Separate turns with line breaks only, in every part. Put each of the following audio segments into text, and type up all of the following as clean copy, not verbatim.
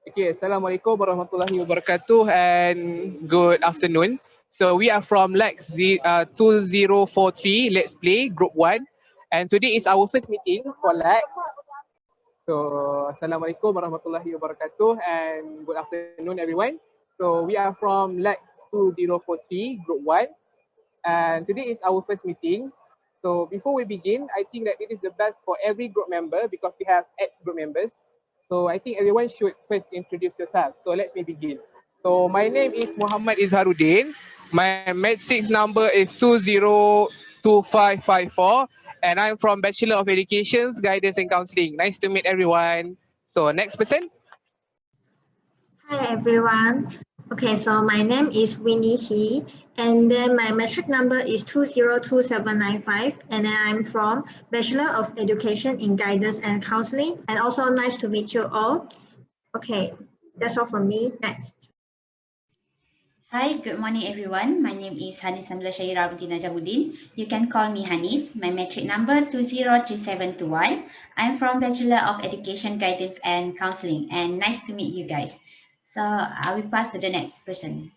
Okay, Assalamualaikum warahmatullahi wabarakatuh and good afternoon. So we are from Lex 2043 Let's Play Group 1 and today is our first meeting for Lex. So Assalamualaikum warahmatullahi wabarakatuh and good afternoon everyone. So we are from Lex 2043 Group 1 and today is our first meeting. So before we begin, I think that it is the best for every group member because we have 8 group members. So I think everyone should first introduce yourself. So let me begin. So my name is Muhammad Izharuddin. My matrix number is 202554 and I'm from Bachelor of Education, Guidance and Counseling. Nice to meet everyone. So next person.
Hi everyone. Okay, so my name is Winnie He, and then my metric number is 202795, and then I'm from Bachelor of Education in Guidance and Counseling, and also nice to meet you all. Okay, that's all from me. Next.
Hi, good morning everyone. My name is Hanis Hamzah Syahira binti Najamuddin. You can call me Hanis. My metric number 203721. I'm from Bachelor of Education Guidance and Counseling, and nice to meet you guys. So I will pass to the next person.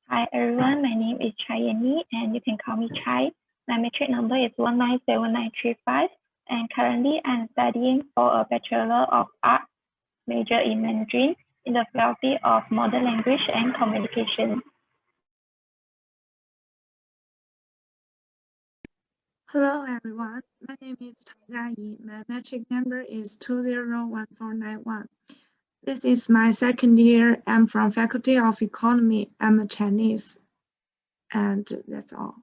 Hi everyone, my name is Chayani and you can call me Chai. My metric number is 197935 and currently I'm studying for a Bachelor of Arts, major in Mandarin in the Faculty of Modern Language and Communication.
Hello everyone, my name is Tang Jiayi. My metric number is 201491. This is my second year. I'm from Faculty of Economy. I'm a Chinese. And that's all.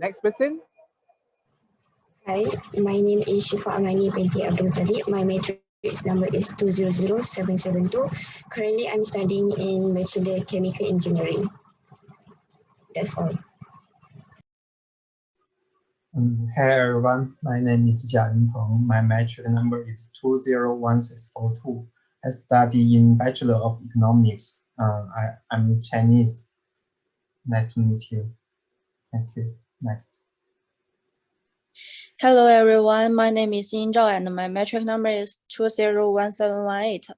Next person.
Hi, my name is Shifa Amani binti Abdul Jalil. My matrix number is 200772. Currently, I'm studying in Bachelor Chemical Engineering. That's all.
Hey everyone, my name is Jia Yunpeng. My metric number is 201642. I study in Bachelor of Economics. I'm Chinese. Nice to meet you. Thank you. Next.
Hello everyone, my name is Yin Zhao and my metric number is 201718.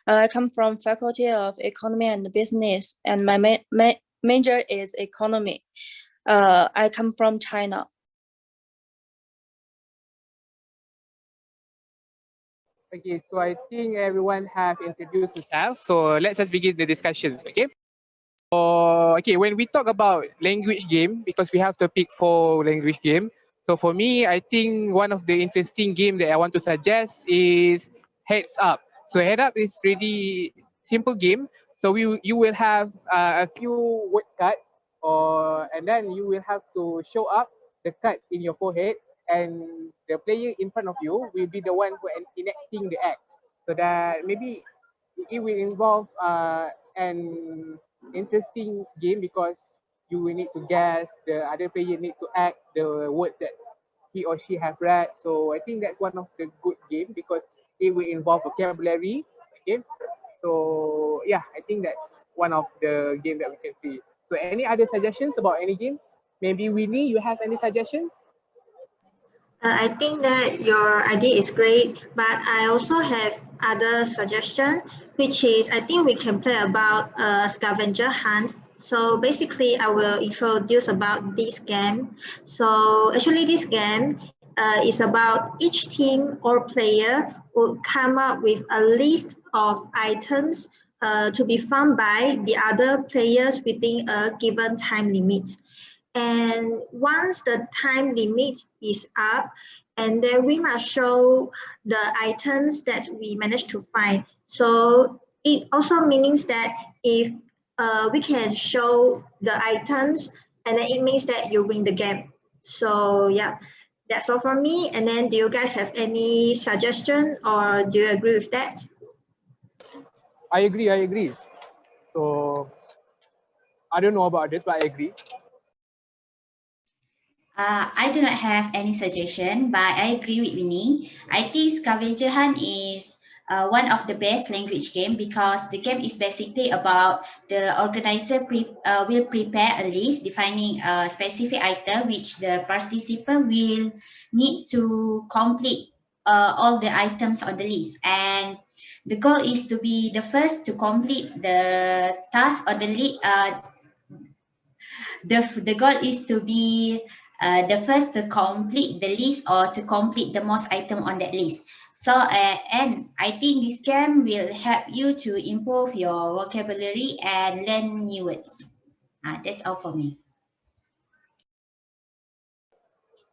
I come from Faculty of Economy and Business and my major is Economy. I come from China.
Okay, so I think everyone have introduced themselves. So let's just begin the discussions, okay? Okay, when we talk about language game, because we have to pick 4 language game. So for me, I think one of the interesting game that I want to suggest is Heads Up. So Heads Up is really simple game. So you will have a few word cards, and then you will have to show up the card in your forehead, and the player in front of you will be the one who enacting the act. So that maybe it will involve an interesting game because you will need to guess, the other player need to act the words that he or she have read. So I think that's one of the good game because it will involve vocabulary. Okay, so yeah, I think that's one of the game that we can see. So any other suggestions about any games? Maybe Winnie, you have any suggestions?
I think that your idea is great, but I also have other suggestion, which is I think we can play about scavenger hunt. So basically, I will introduce about this game. So actually, this game is about each team or player will come up with a list of items to be found by the other players within a given time limit. And once the time limit is up, and then we must show the items that we managed to find. So it also means that if we can show the items, and then it means that you win the game. So yeah, that's all from me. And then do you guys have any suggestion or do you agree with that?
I agree. So I don't know about this, but I agree.
I do not have any suggestion, but I agree with Winnie. I think scavenger hunt is one of the best language game because the game is basically about the organizer will prepare a list defining a specific item which the participant will need to complete all the items on the list, and the goal is to be the first to complete the task or the goal is to be the first to complete the list or to complete the most item on that list. So, and I think this game will help you to improve your vocabulary and learn new words. That's all for me.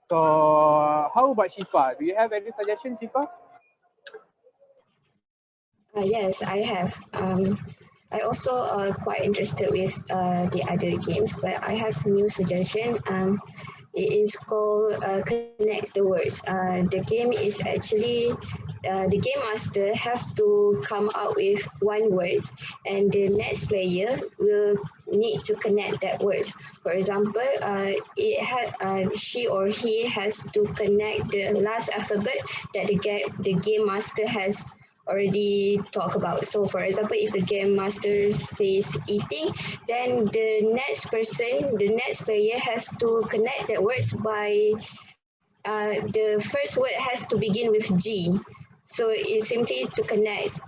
So how about Shifa? Do you have any suggestions, Shifa?
Yes, I have. I also quite interested with the other games, but I have new suggestion. It is called Connect the Words. The game is actually the game master have to come out with one word, and the next player will need to connect that words. For example, she or he has to connect the last alphabet that the game master has already talked about. So for example, if the game master says eating, then the next player has to connect that words by the first word has to begin with G. So it's simply to connect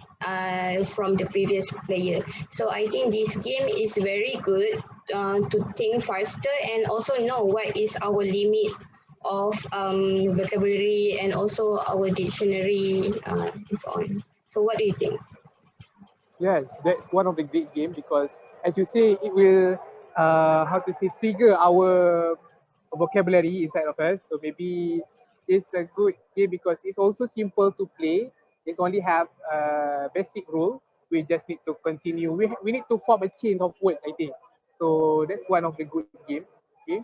from the previous player. So I think this game is very good to think faster and also know what is our limit of vocabulary and also our dictionary and so on. So what do you think?
Yes, that's one of the great games because, as you say, it will, trigger our vocabulary inside of us. So maybe it's a good game because it's also simple to play. It's only have a basic rule. We just need to continue. We need to form a chain of words, I think. So that's one of the good game. Okay.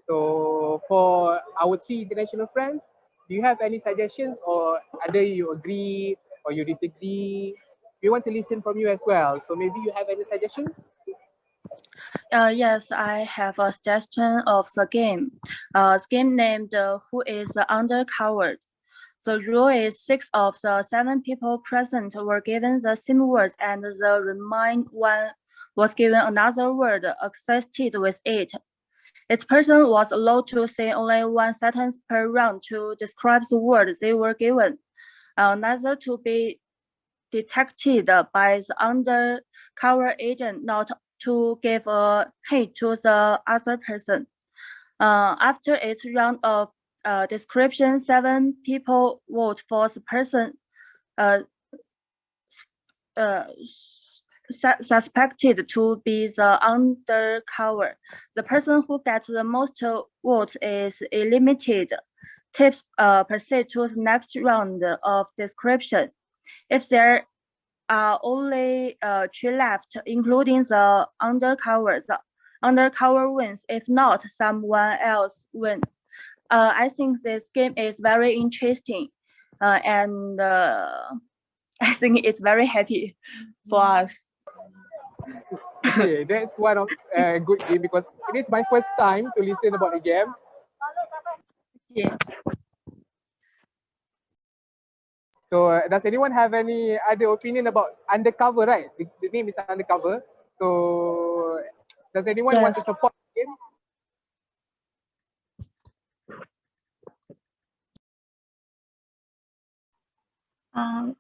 So for our three international friends, do you have any suggestions or either you agree or you disagree? We want to listen from you as well. So maybe you have any suggestions?
Yes, I have a suggestion of the game. Game named Who is Undercovered. The rule is 6 of the 7 people present were given the same word and the remaining one was given another word associated with it. Each person was allowed to say only one sentence per round to describe the word they were given, neither to be detected by the undercover agent, not to give a hint to the other person. After each round of description, 7 people vote for the person suspected to be the undercover. The person who gets the most votes is eliminated. Tips proceed to the next round of description. If there are only 3 left, including the undercover wins. If not, someone else wins. I think this game is very interesting, and I think it's very happy for us.
Okay, that's one of a good game because it is my first time to listen about the game.
Yeah.
So does anyone have any other opinion about Undercover, right? The name is Undercover. So does anyone want to support the game?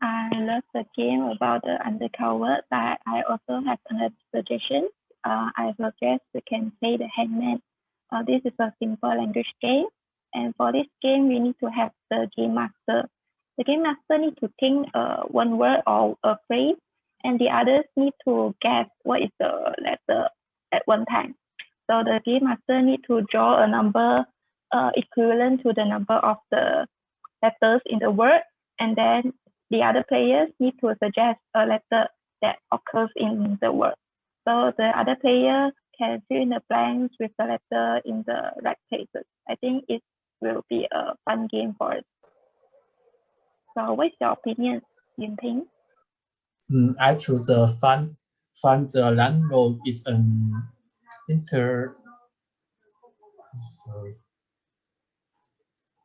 I love the game about the undercover, but I also have another suggestion. I suggest we can play the Hangman. This is a simple language game, and for this game, we need to have the game master. The game master need to think one word or a phrase, and the others need to guess what is the letter at one time. So the game master need to draw a number equivalent to the number of the letters in the word, and then the other players need to suggest a letter that occurs in the word. So the other player can fill in the blanks with the letter in the right places. I think it will be a fun game for us. So what's your opinion, Yun Ping?
I choose the fun. The landlord is an sorry.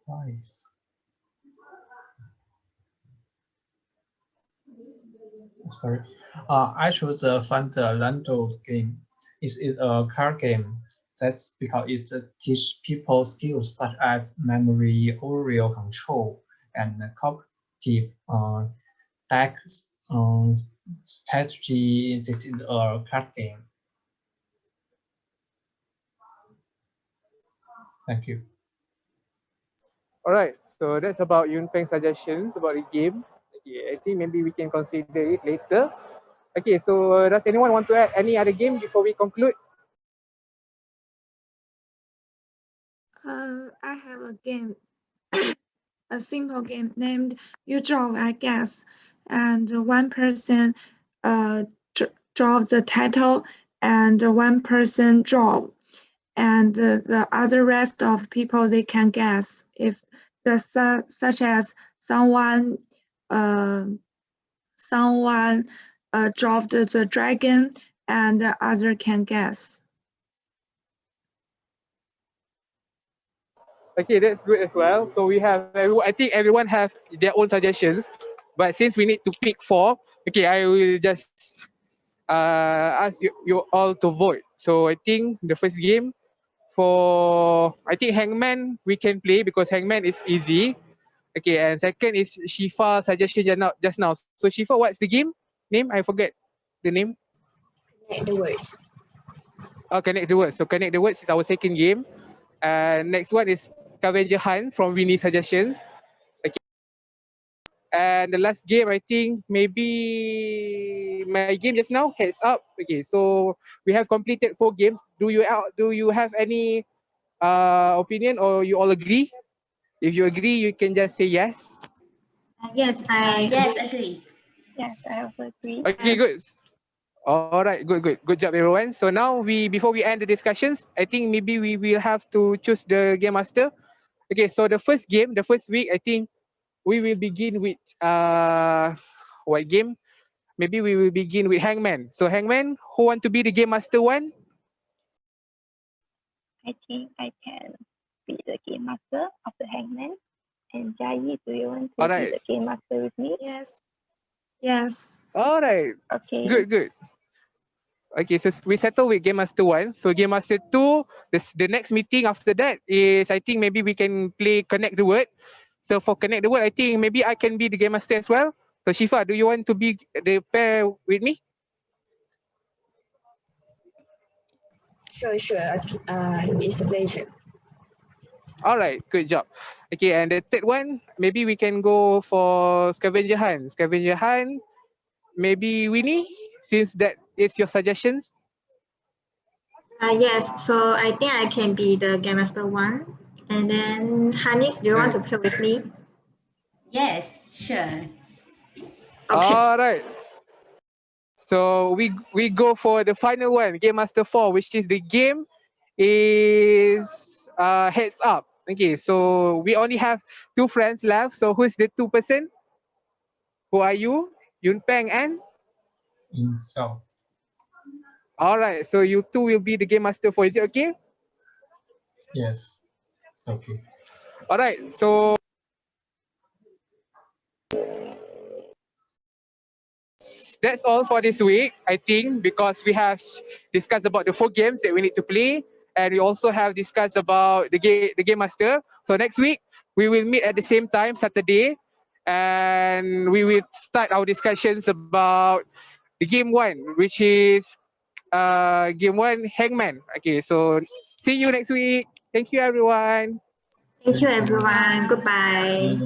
Why? Sorry. I chose the Fundamentals game. It is a card game. That's because it teaches people skills such as memory, area control, and cognitive tax, strategy. This is a card game. Thank you.
All right, so that's about Yun Peng's suggestions about the game. Okay, I think maybe we can consider it later. Okay, so does anyone want to add any other game before we conclude?
I have a game, a simple game named You Draw, I Guess, and one person draws the title, and one person draw, and the other rest of people they can guess if just such as someone dropped the dragon, and the other can guess.
Okay, that's good as well. So we have, I think everyone have their own suggestions, but since we need to pick 4, okay, I will just ask you all to vote. So I think the first game I think Hangman we can play because Hangman is easy. Okay, and second is Shifa suggestion just now. So Shifa, what's the game name? I forget the name.
Connect the words.
Oh, Connect the Words. So Connect the Words is our second game. And next one is Scavenger Hunt from Winnie's suggestions. Okay. And the last game, I think maybe my game just now, Heads Up. Okay, so we have completed 4 games. Do you have any opinion or you all agree? If you agree, you can just say yes.
Yes,
Yes, agree.
Yes, I also agree.
Okay, good. All right, good job, everyone. So now before we end the discussions, I think maybe we will have to choose the game master. Okay, so the first week, I think we will begin with what game? Maybe we will begin with Hangman. So Hangman, who want to be the game master one?
I think I can be the game master of the Hangman. And Jai, do you want to be the game master with me?
Yes. Yes.
All right.
Okay.
Good. Okay, so we settle with Game Master 1. So Game Master 2, the next meeting after that is, I think maybe we can play Connect the Word. So for Connect the Word, I think maybe I can be the Game Master as well. So Shifa, do you want to be the pair with me?
Sure. It's a pleasure.
All right, good job. Okay, and the third one, maybe we can go for Scavenger Hunt. Scavenger Hunt, maybe Winnie, since that is your suggestion.
Yes, so I think I can be the Game Master 1. And then Hannes, do you want to play with me?
Yes, sure.
Okay.
All right. So we go for the final one, Game Master 4, which is the game is Heads Up. Okay, so we only have 2 friends left. So who's the 2 person? Who are you? Yun Peng and?
So.
All right, so you 2 will be the Game Master 4. Is it okay?
Yes, it's okay.
All right, so that's all for this week, I think, because we have discussed about the 4 games that we need to play, and we also have discussed about the Game Master. So next week, we will meet at the same time, Saturday, and we will start our discussions about the game 1, which is game 1, Hangman. Okay, so see you next week. Thank you, everyone.
Thank you, everyone. Goodbye.